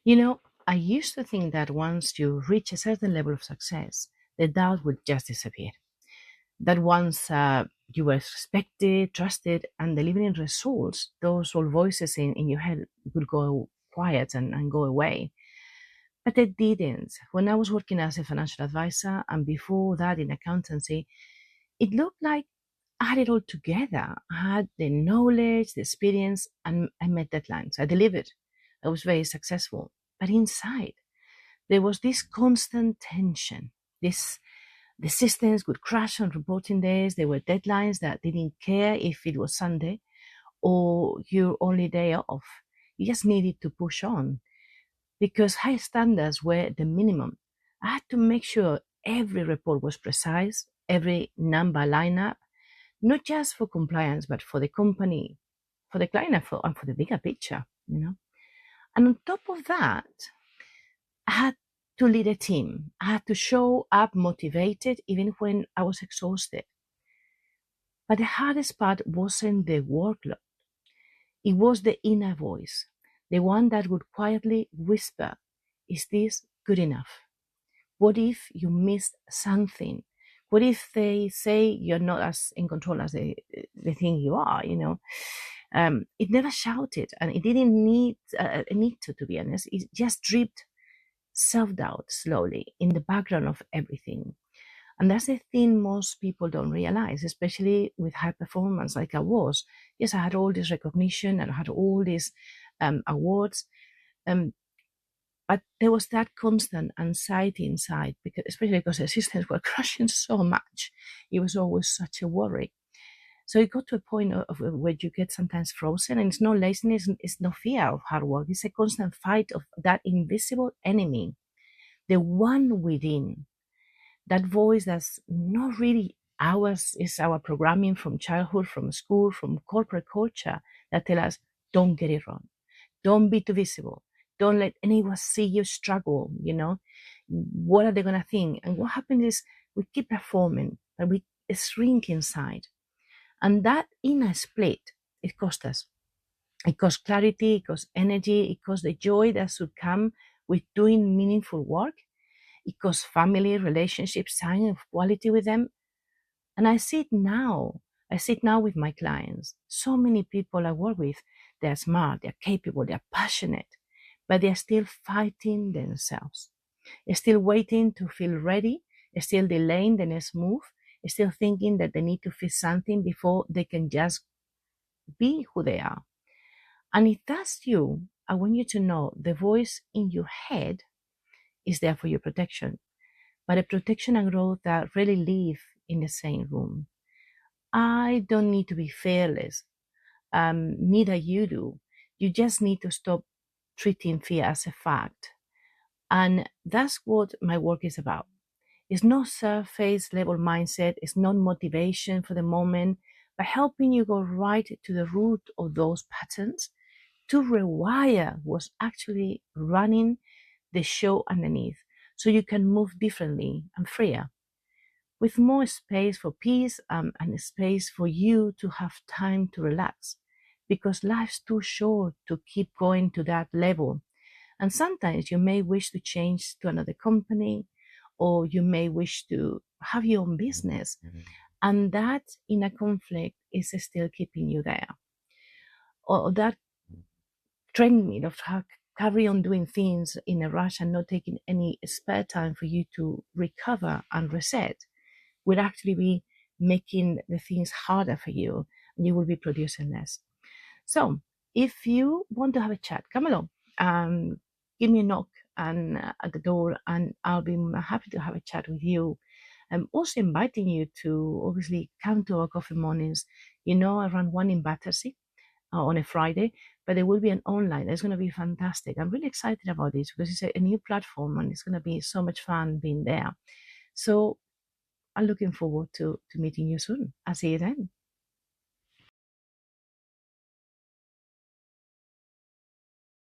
You know, I used to think that once you reach a certain level of success, the doubt would just disappear. That once you were respected, trusted, and delivering results, those old voices in your head would go quiet and go away. But they didn't. When I was working as a financial advisor and before that in accountancy, it looked like I had it all together. I had the knowledge, the experience, and I met deadlines. I delivered. I was very successful. But inside, there was this constant tension. The systems would crash on reporting days. There were deadlines that didn't care if it was Sunday or your only day off. You just needed to push on because high standards were the minimum. I had to make sure every report was precise, every number line up, not just for compliance, but for the company, for the client, and for the bigger picture. And on top of that, I had to lead a team. I had to show up motivated even when I was exhausted. But the hardest part wasn't the workload. It was the inner voice, the one that would quietly whisper, is this good enough? What if you missed something? What if they say you're not as in control as they think you are? It never shouted, and it didn't need to be honest. It just dripped self-doubt slowly in the background of everything. And that's the thing most people don't realize, especially with high performance like I was. Yes, I had all this recognition and I had all these awards, um, but there was that constant anxiety inside, especially because the systems were crashing so much. It was always such a worry. So it got to a point of where you get sometimes frozen, and it's no laziness, it's no fear of hard work. It's a constant fight of that invisible enemy, the one within, that voice that's not really ours, is our programming from childhood, from school, from corporate culture that tell us, don't get it wrong. Don't be too visible. Don't let anyone see you struggle. What are they going to think? And what happens is we keep performing, but we shrink inside. And that inner split, it costs us. It costs clarity, it costs energy, it costs the joy that should come with doing meaningful work. It costs family, relationships, time of quality with them. And I see it now. I see it now with my clients. So many people I work with, they're smart, they're capable, they're passionate, but they're still fighting themselves. They're still waiting to feel ready. They're still delaying the next move. They're still thinking that they need to fix something before they can just be who they are. And if that's you, I want you to know the voice in your head is there for your protection, but a protection and growth that really live in the same room. I don't need to be fearless. Neither you do. You just need to stop treating fear as a fact. And that's what my work is about. It's not surface level mindset. It's not motivation for the moment, but helping you go right to the root of those patterns to rewire what's actually running the show underneath so you can move differently and freer, with more space for peace and space for you to have time to relax, because life's too short to keep going to that level. And sometimes you may wish to change to another company, or you may wish to have your own business. And that inner conflict is still keeping you there. Or that treadmill of carry on doing things in a rush and not taking any spare time for you to recover and reset will actually be making the things harder for you, and you will be producing less. So if you want to have a chat, come along, give me a knock and at the door, and I'll be happy to have a chat with you. I'm also inviting you to obviously come to our coffee mornings. I run one in Battersea on a Friday, but there will be an online. It's going to be fantastic. I'm really excited about this because it's a new platform and it's going to be so much fun being there. So I'm looking forward to meeting you soon. I'll see you then.